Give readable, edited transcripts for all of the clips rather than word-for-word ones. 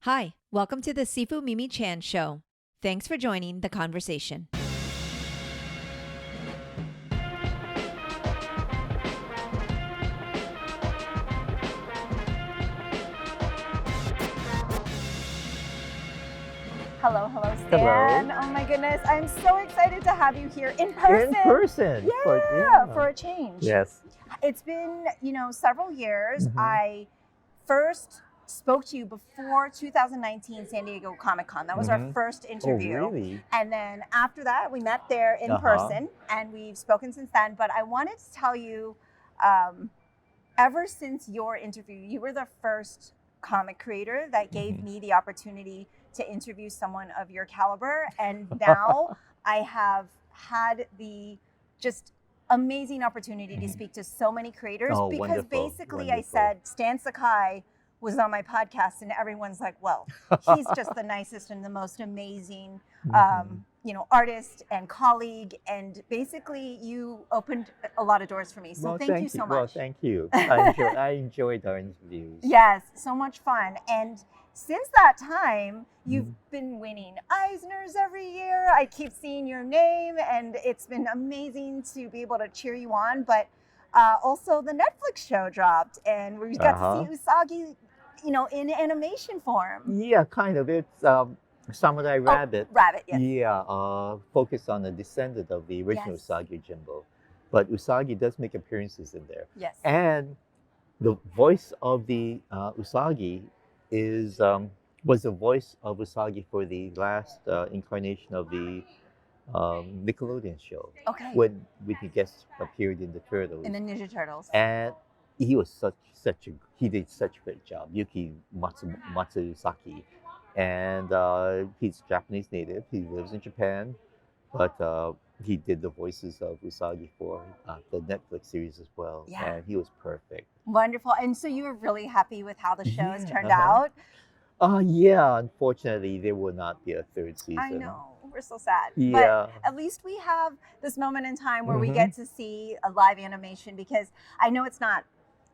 Hi, welcome to the Sifu Mimi Chan Show. Thanks for joining the conversation. Hello, Stan. Hello. Oh my goodness, I'm so excited to have you here in person. In person. For a change. Yes. It's been, several years. Mhm. I first spoke to you before 2019 San Diego Comic-Con. That was our first interview. Oh, really? And then after that, we met there in person, and we've spoken since then. But I wanted to tell you, ever since your interview, you were the first comic creator that gave me the opportunity to interview someone of your caliber. And now I have had the just amazing opportunity to speak to so many creators because basically I said Stan Sakai was on my podcast and everyone's like, well, he's just the nicest and the most amazing artist and colleague, and basically you opened a lot of doors for me. So thank you so much. Well, thank you. I enjoyed our interviews. Yes, so much fun. And since that time, you've been winning Eisners every year. I keep seeing your name, and it's been amazing to be able to cheer you on. But also the Netflix show dropped, and we got to see Usagi, in animation form. Yeah, kind of. It's Samurai Rabbit. Rabbit, yes. Yeah, focused on the descendant of the original Usagi Yojimbo. But Usagi does make appearances in there. Yes. And the voice of the Usagi was the voice of Usagi for the last incarnation of the Nickelodeon show. Okay. When he guest appeared in the Turtles. In the Ninja Turtles. And he was he did such a great job. Yuki Matsuzaki. And he's Japanese native. He lives in Japan, but he did the voices of Usagi for the Netflix series as well. Yeah. And he was perfect. Wonderful. And so you were really happy with how the show has turned out? Yeah, unfortunately, there will not be a third season. I know. We're so sad. Yeah. But at least we have this moment in time where we get to see a live animation, because I know it's not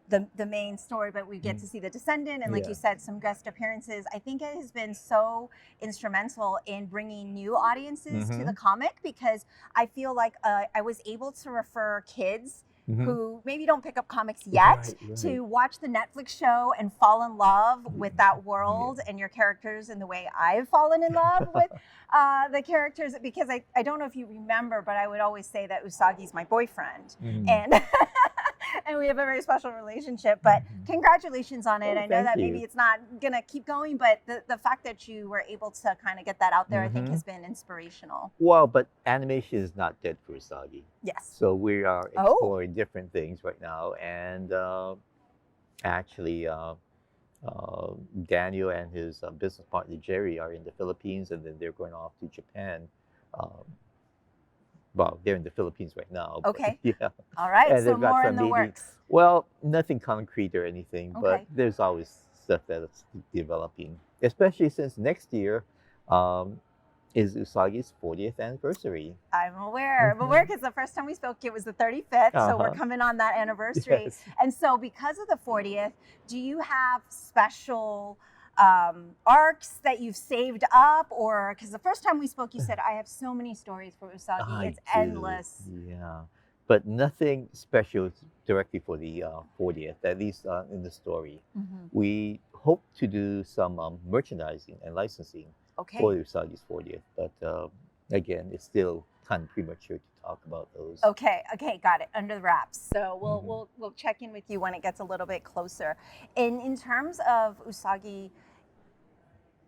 the main story, but we get to see the descendant and, like you said, some guest appearances. I think it has been so instrumental in bringing new audiences to the comic, because I feel like I was able to refer kids who maybe don't pick up comics yet to watch the Netflix show and fall in love with that world and your characters in the way I've fallen in love with the characters. Because I don't know if you remember, but I would always say that Usagi's my boyfriend. And and we have a very special relationship. But congratulations on it. I know that maybe it's not going to keep going, but the fact that you were able to kind of get that out there, I think has been inspirational. Well, but animation is not dead for Usagi. Yes. So we are exploring different things right now. And actually, Daniel and his business partner, Jerry, are in the Philippines, and then they're going off to Japan. Well, they're in the Philippines right now. Okay. But, yeah. All right. And so they've got more some in the meetings. works. Well, nothing concrete or anything, but there's always stuff that's developing, especially since next year is Usagi's 40th anniversary. I'm aware. I'm aware because the first time we spoke, it was the 35th. So we're coming on that anniversary. Yes. And so because of the 40th, do you have special arcs that you've saved up? Or because the first time we spoke, you said, I have so many stories for Usagi. It's endless. Yeah. But nothing special directly for the 40th, at least in the story. We hope to do some merchandising and licensing for Usagi's 40th. But again, it's still kind of premature to talk about those. Okay, got it. Under the wraps. So we'll check in with you when it gets a little bit closer. In terms of Usagi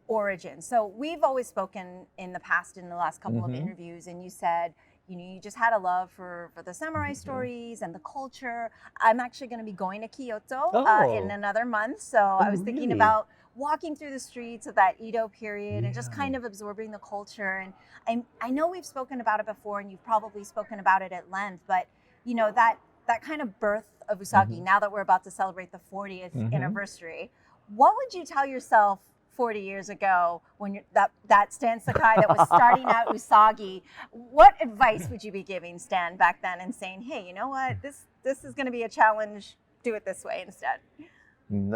origin, so we've always spoken in the past, in the last couple of interviews, and you said, you just had a love for the samurai stories and the culture. I'm actually going to be going to Kyoto in another month. So I was thinking about walking through the streets of that Edo period and just kind of absorbing the culture. And I know we've spoken about it before, and you've probably spoken about it at length, but that kind of birth of Usagi, now that we're about to celebrate the 40th anniversary, what would you tell yourself 40 years ago when that Stan Sakai that was starting out Usagi? What advice would you be giving Stan back then and saying, hey, you know what, this is going to be a challenge, do it this way instead?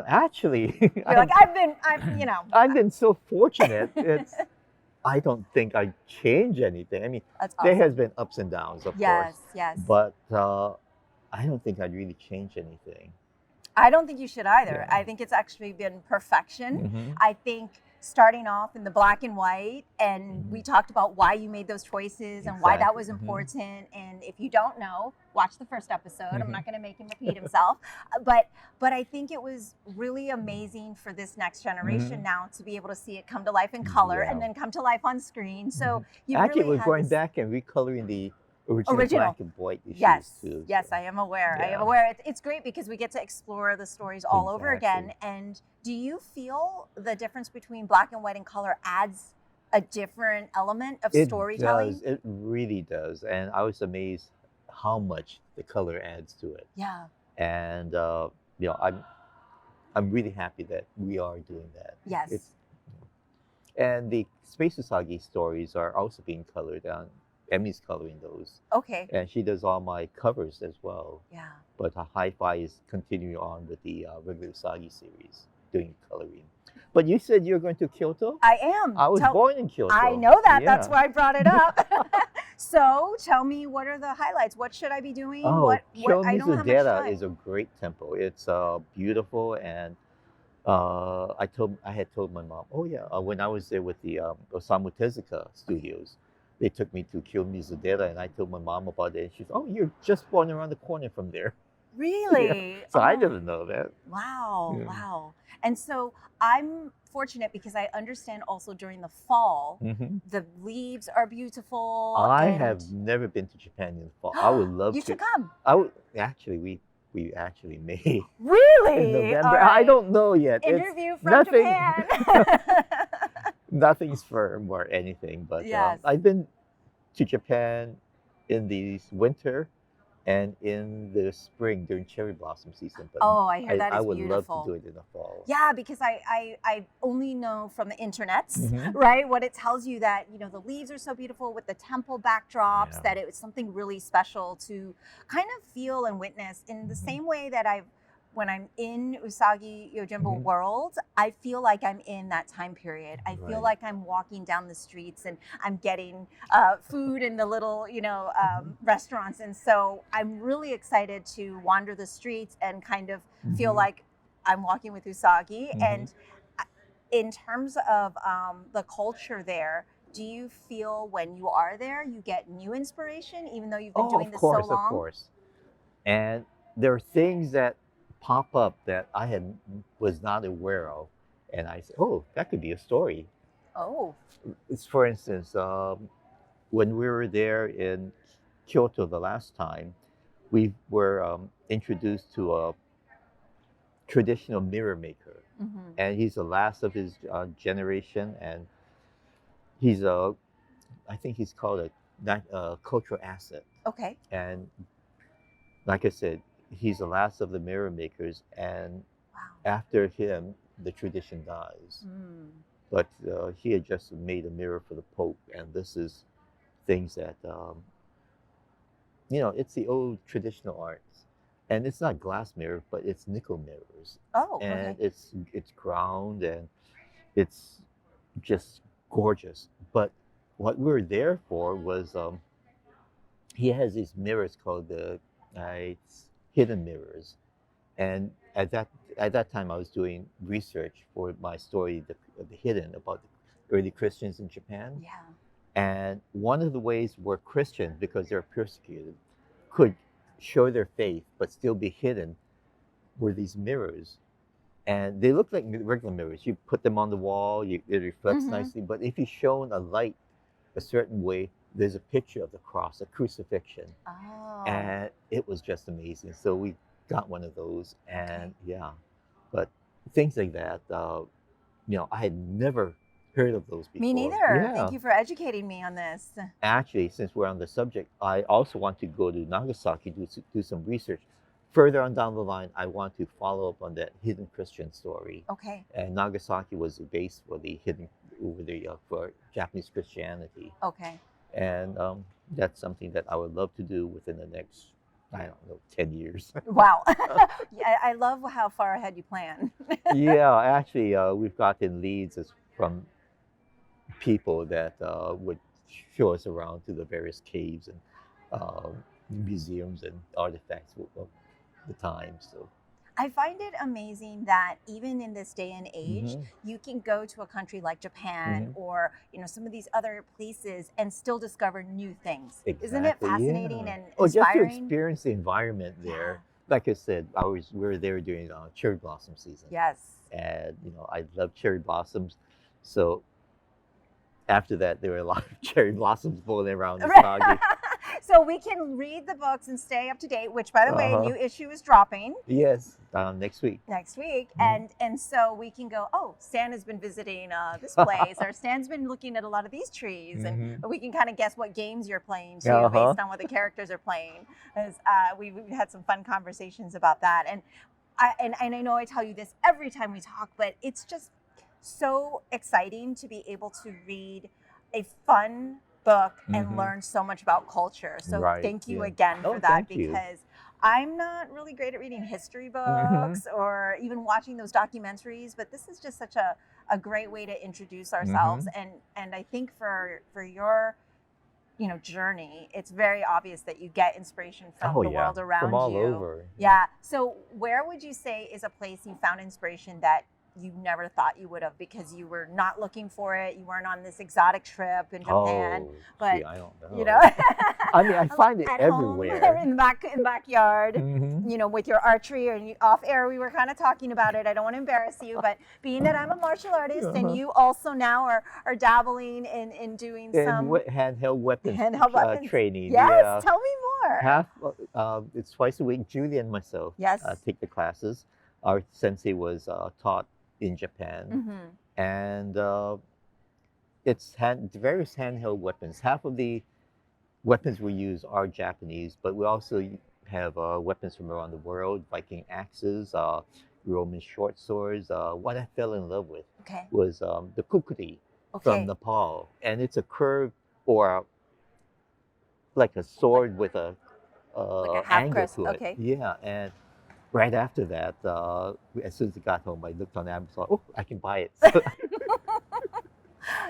Actually, You're like, I've been so fortunate. I don't think I change anything. I mean, that's there awesome. has been ups and downs, of course, Yes. but I don't think I'd really change anything. I don't think you should either. Yeah. I think it's actually been perfection. Mm-hmm. I think starting off in the black and white, and we talked about why you made those choices and why that was important. And if you don't know, watch the first episode. I'm not going to make him repeat himself, but I think it was really amazing for this next generation now to be able to see it come to life in color and then come to life on screen. So you actually, really we're going back and recoloring the original black and white issues too. Yes, so. I am aware. Yeah. I am aware. It's great because we get to explore the stories all over again. And do you feel the difference between black and white and color adds a different element of storytelling? It really does. And I was amazed how much the color adds to it. Yeah. And you know, I'm really happy that we are doing that. Yes. And the Space Usagi stories are also being colored on. Emmy's coloring those. Okay. And she does all my covers as well. Yeah. But Hi-Fi is continuing on with the regular Usagi series, doing coloring. But you said you're going to Kyoto? I am. I was born in Kyoto. I know that. Yeah. That's why I brought it up. So tell me, what are the highlights? What should I be doing? Oh, I don't have much Mizudera time. is a great temple. It's beautiful, and I had told my mom, oh yeah, when I was there with the Osamu Tezuka studios, they took me to Mizudera, and I told my mom about it. And she's, oh, you're just born around the corner from there. Really? Yeah. So I didn't know that. Wow, Yeah. wow. And so I'm fortunate because I understand also during the fall, the leaves are beautiful. I have never been to Japan in the fall. I would love to. You should come. I would actually. We actually may. Really? In November. Right. I don't know yet. Interview from nothing, Japan. Nothing's firm or anything, but Yes. I've been to Japan in the winter and in the spring during cherry blossom season. But I hear that is I would beautiful. love to do it in the fall. Yeah, because I only know from the internets, right? What it tells you that, the leaves are so beautiful with the temple backdrops, that it was something really special to kind of feel and witness in the same way that when I'm in Usagi Yojimbo world, I feel like I'm in that time period. I feel like I'm walking down the streets and I'm getting food in the little, restaurants. And so I'm really excited to wander the streets and kind of feel like I'm walking with Usagi. And in terms of the culture there, do you feel when you are there, you get new inspiration, even though you've been doing this so long? Of course. And there are things that pop up that I was not aware of, and I said, "Oh, that could be a story." Oh. It's, for instance, when we were there in Kyoto the last time, we were introduced to a traditional mirror maker, and he's the last of his generation, and he's I think he's called a cultural asset. Okay. And like I said, he's the last of the mirror makers, and after him, the tradition dies. But he had just made a mirror for the Pope, and this is things that, it's the old traditional arts. And it's not glass mirror, but it's nickel mirrors. Oh, and okay. it's ground, and it's just gorgeous. But what we were there for was, he has these mirrors called the hidden mirrors, and at that time I was doing research for my story, the Hidden, about the early Christians in Japan. Yeah. And one of the ways where Christians, because they're persecuted, could show their faith but still be hidden were these mirrors, and they look like regular mirrors. You put them on the wall, it reflects nicely, but if you shone a light a certain way, there's a picture of the cross, a crucifixion. Oh. And it was just amazing. So we got one of those, and but things like that, I had never heard of those before. Me neither. Yeah. Thank you for educating me on this. Actually, since we're on the subject, I also want to go to Nagasaki to do some research. Further on down the line, I want to follow up on that hidden Christian story. Okay. And Nagasaki was the base for the for Japanese Christianity. Okay. And that's something that I would love to do within the next I don't know, 10 years. Wow. Yeah, I love how far ahead you plan. Yeah, actually, we've gotten leads from people that would show us around to the various caves and museums and artifacts of the time. So, I find it amazing that even in this day and age, mhm, you can go to a country like Japan mhm. or some of these other places and still discover new things. Isn't it Exactly, fascinating yeah. and Oh, just to inspiring? experience the environment Yeah. there. Like I said, we were there during cherry blossom season, Yes. and I love cherry blossoms. So after that, there were a lot of cherry blossoms blowing around Usagi. So we can read the books and stay up to date, which by the way, a Uh-huh. new issue is dropping Yes, next week. next week. Mhm. And so we can go, oh, Stan has been visiting this place, or Stan's been looking at a lot of these trees, and Mhm. we can kind of guess what games you're playing too, Uh-huh. based on what the characters are playing. As we've had some fun conversations about that, and I know I tell you this every time we talk, but it's just so exciting to be able to read a fun book and Mhm. learn so much about culture. So Right. thank you Yeah. again Oh, for that, thank you. because I'm not really great at reading history Mhm. books or even watching those documentaries, but this is just such a great way to introduce ourselves. Mhm. And I think for your journey, it's very obvious that you get inspiration from Oh the yeah, world around from all you. over. Yeah. So where would you say is a place you found inspiration that you never thought you would have, because you were not looking for it, you weren't on this exotic trip in Japan, Oh, but gee, I don't know. you know, I mean, I find it at everywhere. home in the backyard, Mhm. with your archery, or off air we were kind of talking about it. I don't want to embarrass you, but being that I'm a martial artist and Uh-huh. you also now are dabbling in doing And some handheld weapons handheld weapons. training. Yes, Yeah, tell me more. it's twice a week. Julie and myself Yes. take the classes. Our sensei was taught in Japan, Mm-hmm. and it's various handheld weapons. Half of the weapons we use are Japanese, but we also have weapons from around the world: Viking axes, Roman short swords. What I fell in love with Okay. was the kukri from Okay. Nepal, and it's a curved or like a sword with a Like a half angle crest. to it. Okay. Yeah, and right after that, as soon as I got home, I looked on Amazon. Oh, I can buy it.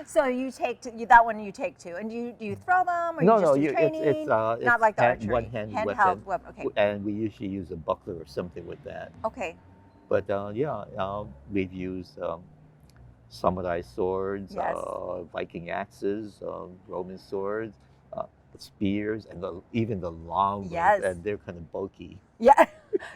So you take that one. You take two, and do you throw them, or No, you just no, do training? it's Not like the archery. one-handed Handheld weapon, weapon. Okay. and we usually use a buckler or something with that. Okay. But yeah, we've used samurai swords, Yes. Viking axes, Roman swords, uh, spears, and even the long ones, Yes. and they're kind of bulky. Yeah.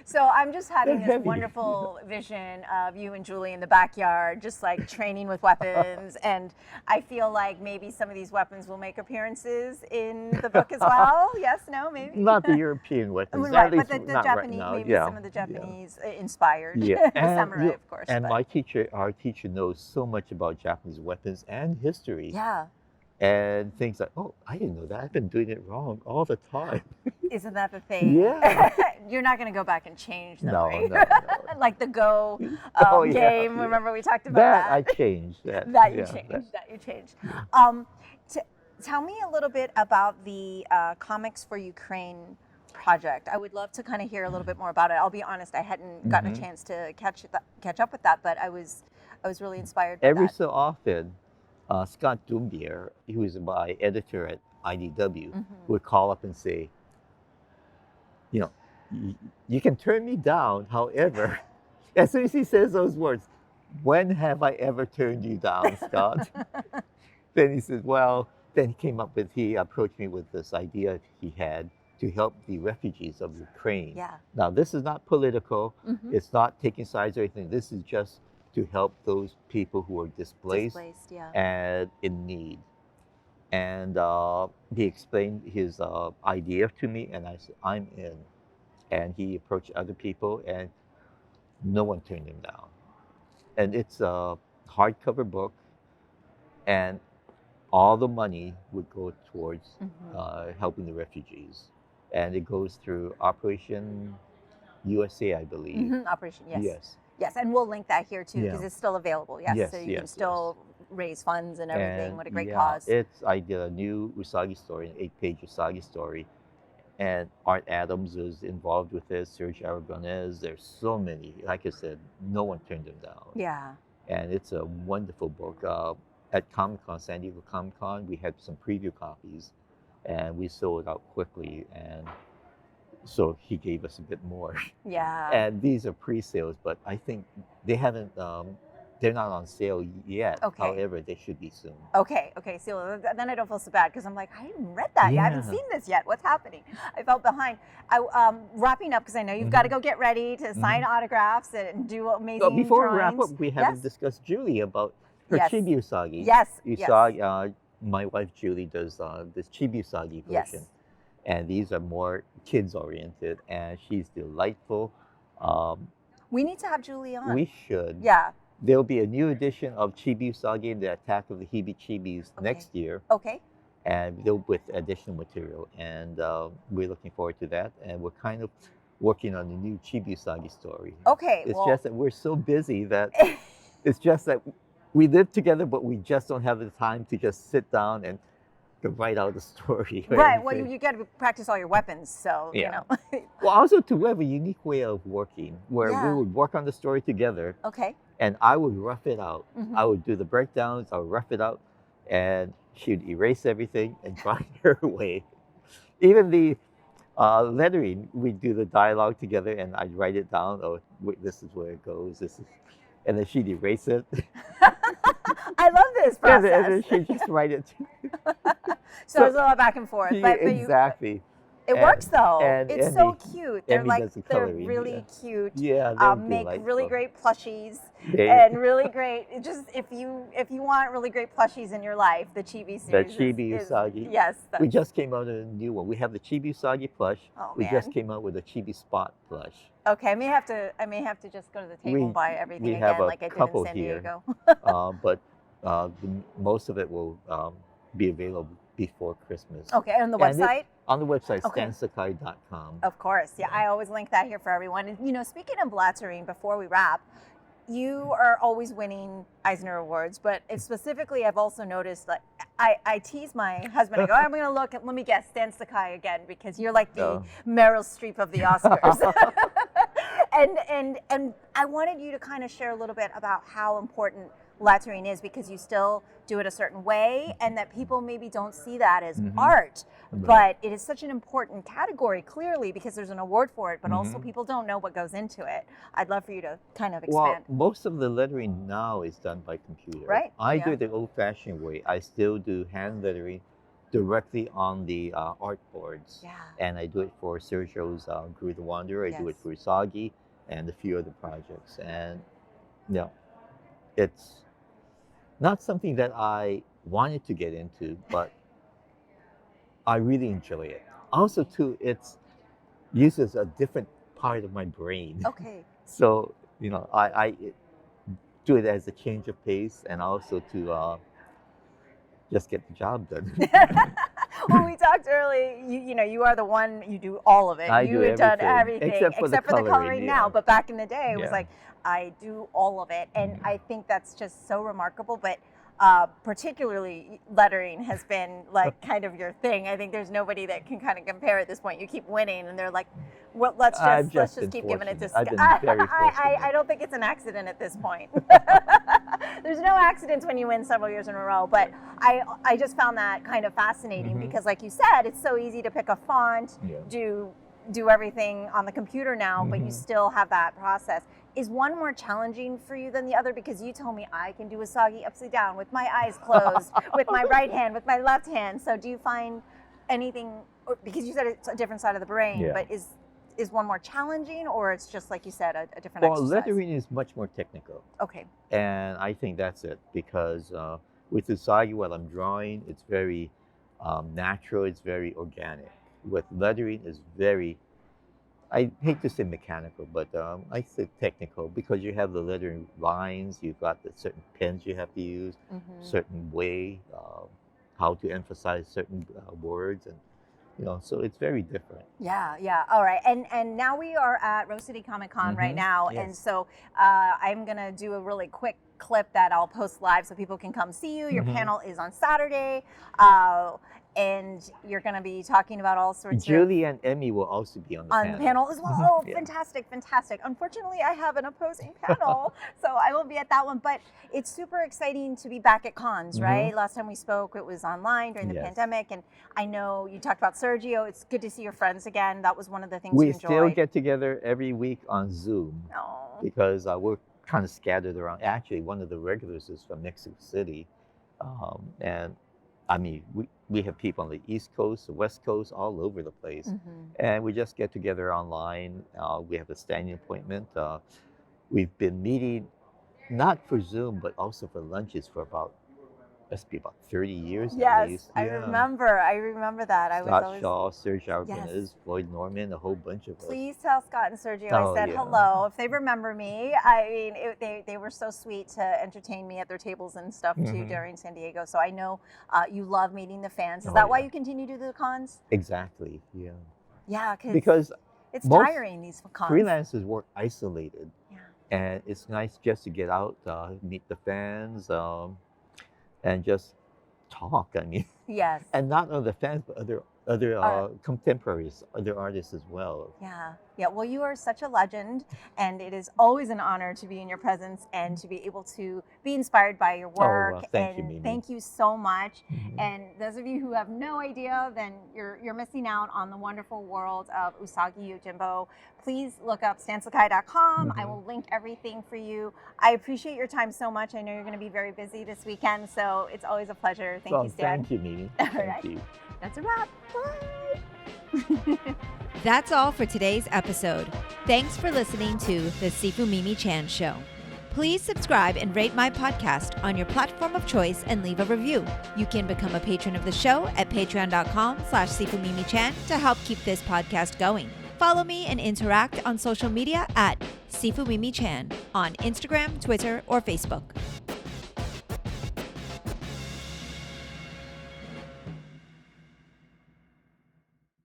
So I'm just having They're this heavy. wonderful vision of you and Julie in the backyard, just like training with weapons. And I feel like maybe some of these weapons will make appearances in the book as well. Yes, no, maybe? Not the European weapons, Right, at least but the not right Japanese, now. maybe Yeah, some of the yeah. Japanese inspired. Yeah, The samurai, of course. and but- our teacher knows so much about Japanese weapons and history, Yeah. and things like, oh, I didn't know that. I've been doing it wrong all the time. Isn't that the thing? Yeah. You're not going to go back and change them, No, right? no, no. Like the Go Oh, yeah, game. yeah. Remember we talked about That that? I changed. That, That you yeah, changed. That you changed. Yeah. Tell me a little bit about the Comics for Ukraine project. I would love to kind of hear a little bit more about it. I'll be honest, I hadn't gotten a Mhm. chance to catch up with that, but I was really inspired by Every that. so often, Scott Dumbier, who is my editor at IDW, Mhm. would call up and say, you can turn me down, however, as soon as he says those words, when have I ever turned you down, Scott? Then he says, well, then he approached me with this idea he had to help the refugees of Ukraine. Yeah. Now, this is not political. Mhm. It's not taking sides or anything. This is just to help those people who are displaced Yeah. and in need. And he explained his idea to me, and I said, I'm in. And he approached other people, and no one turned him down. And it's a hardcover book, and all the money would go towards helping the refugees. And it goes through Operation USA, I believe. Operation, yes. Yes. Yes, and we'll link that here too, because Yeah. it's still available. Yes, Yes, so you can yes, still raise funds and everything. And What a great yeah, cause. I did a new Usagi story, an 8-page Usagi story. and Art Adams is involved with it, Serge Aragonés. There's so many. Like I said, no one turned them down. Yeah. And it's a wonderful book. At Comic-Con, San Diego Comic-Con, we had some preview copies, and we sold out quickly. And so he gave us a bit more. Yeah. And these are pre-sales, but I think they haven't. They're not on sale yet. Okay. However, they should be soon. Okay. So then I don't feel so bad because I'm like, I haven't read that yet. I haven't seen this yet. What's happening? I felt behind. Wrapping up because I know you've got to go get ready to sign autographs and do amazing But before drawings. we wrap up, we haven't discussed Julie about her Yes. Chibi Usagi. Yes. Usagi, my wife Julie does this Chibi Usagi version. Yes. And these are more kids oriented, and she's delightful. We need to have Julie on. We should. Yeah. There'll be a new edition of Chibi Usagi and the Attack of the Heebie-Chibis Okay. next year, Okay. and they'll with additional material. And we're looking forward to that. And we're kind of working on a new Chibi Usagi story. Okay. It's just that we're so busy that it's just that we live together, but we just don't have the time to just sit down and to write out the story. or Right. Well, anything. you got to practice all your weapons. So, Yeah. you know. Well, also to have a unique way of working, where Yeah. we would work on the story together, Okay. and I would rough it out. Mhm. I would do the breakdowns, I would rough it out, and she'd erase everything and draw it her way. Even the lettering, we'd do the dialogue together, and I'd write it down. Oh, wait, this is where it goes. This is, and then she'd erase it. I love this and process. then she'd just write it. So there's a lot back and forth. But Exactly. it works though. and It's so Emmy- cute. They're Emmy like does the they're coloring, really yeah. cute. Yeah, they're Make really delightful. great plushies They- and really great. It just if you want really great plushies in your life, the Chibi The series. Chibi is, Usagi. Yes. We just came out with a new one. We have the Chibi Usagi plush. Oh, we man. just came out with a Chibi Spot plush. Okay, I may have to just go to the table and buy everything we again, have a like I did in couple San here. Diego. But most of it will be available before Christmas. Okay, on the And it's website. On the website, Okay. stansakai.com. Of course, yeah. I always link that here for everyone. And, you know, speaking of lettering, before we wrap, you are always winning Eisner Awards, but it's specifically, I've also noticed that I tease my husband. I go, I'm going to look at, let me guess, Stan Sakai again, because you're like the Oh. Meryl Streep of the Oscars. and I wanted you to kind of share a little bit about how important lettering is, because you still do it a certain way, and that people maybe don't see that as art. Right. But it is such an important category, clearly, because there's an award for it, but also Mhm. people don't know what goes into it. I'd love for you to kind of Well, expand. most of the lettering now is done by computer. Right, I yeah. do it the old-fashioned way. I still do hand lettering directly on the art boards. Yeah. And I do it for Sergio's Guru the Wanderer. I do it Yes. for Usagi and a few other projects. And no, it's not something that I wanted to get into, but I really enjoy it. Also, too, it's uses a different part of my brain. Okay. So, you know, I do it as a change of pace, and also to just get the job done. When we talked early, you know, you are the one, you do all of it. I you do have done everything, everything except for the coloring coloring, now. yeah. But back in the day, it was Yeah. like, I do all of it. And I think that's just so remarkable. But particularly lettering has been like kind of your thing. I think there's nobody that can kind of compare at this point. You keep winning, and they're like, well, let's I've just been keep giving it to fortunate. I've been Scott. very I fortunate. don't think it's an accident at this point. There's no accidents when you win several years in a row, but I just found that kind of fascinating Mhm. because, like you said, it's so easy to pick a font, Yeah. do everything on the computer now, but you Mhm. still have that process. Is one more challenging for you than the other? Because you told me I can do Usagi upside down with my eyes closed, with my right hand, with my left hand. So do you find anything, or, because you said it's a different side of the brain, Yeah. but is one more challenging, or it's just like you said, a different Well, exercise? lettering is much more technical. Okay. And I think that's it, because with Usagi, what I'm drawing, it's very natural, it's very organic. With lettering, it's very, I hate to say mechanical, but I say technical, because you have the lettering lines, you've got the certain pens you have to use, Mhm. certain way, how to emphasize certain words, and you know, so it's very different. Yeah. All right. And now we are at Rose City Comic Con right Mhm. now. Yes. And so I'm going to do a really quick clip that I'll post live so people can come see you. Your Mhm. panel is on Saturday. And you're going to be talking about all sorts Julie and Emmy will also be on the the panel as well. Oh, Yeah. fantastic, fantastic. Unfortunately, I have an opposing panel, so I will be at that one. But it's super exciting to be back at cons, Mhm. right? Last time we spoke, it was online during the Yes. pandemic. And I know you talked about Sergio. It's good to see your friends again. That was one of the things We you still enjoyed. get together every week on Zoom Oh, because we're kind of scattered around. Actually, one of the regulars is from Mexico City. And I mean, we have people on the East Coast, the West Coast, all over the place. mhm. And we just get together online. We have a standing appointment. We've been meeting not for Zoom, but also for lunches for must be about 30 years at Yes, least. I remember that. I was Scott always. Shaw, Serge Aragonés, Yes. Floyd Norman, a whole bunch of us. Please tell Scott and Sergio Oh, I said yeah. hello. If they remember me, I mean, they were so sweet to entertain me at their tables and stuff too Mhm. during San Diego. So I know you love meeting the fans. Is Oh, that why yeah. you continue to do the cons? Exactly, yeah. Yeah, Because it's most tiring, these cons. freelancers work isolated, Yeah. and it's nice just to get out, meet the fans, and just talk. I mean, Yes. and not only the fans, but other contemporaries, other artists as well. Yeah. Yeah. Well, you are such a legend, and it is always an honor to be in your presence and to be able to be inspired by your work. well, thank you, and Mimi. thank you so much. Mhm. And those of you who have no idea, then you're missing out on the wonderful world of Usagi Yojimbo. Please look up stansakai.com. I Mhm. will link everything for you. I appreciate your time so much. I know you're going to be very busy this weekend, so it's always a pleasure. Thank you, Stan. Thank you, Mimi. All Thank right. you. That's a wrap. Bye. That's all for today's episode. Thanks for listening to the Sifu Mimi Chan Show. Please subscribe and rate my podcast on your platform of choice and leave a review. You can become a patron of the show at patreon.com/SifuMimiChan to help keep this podcast going. Follow me and interact on social media at Sifu Mimi Chan on Instagram, Twitter, or Facebook.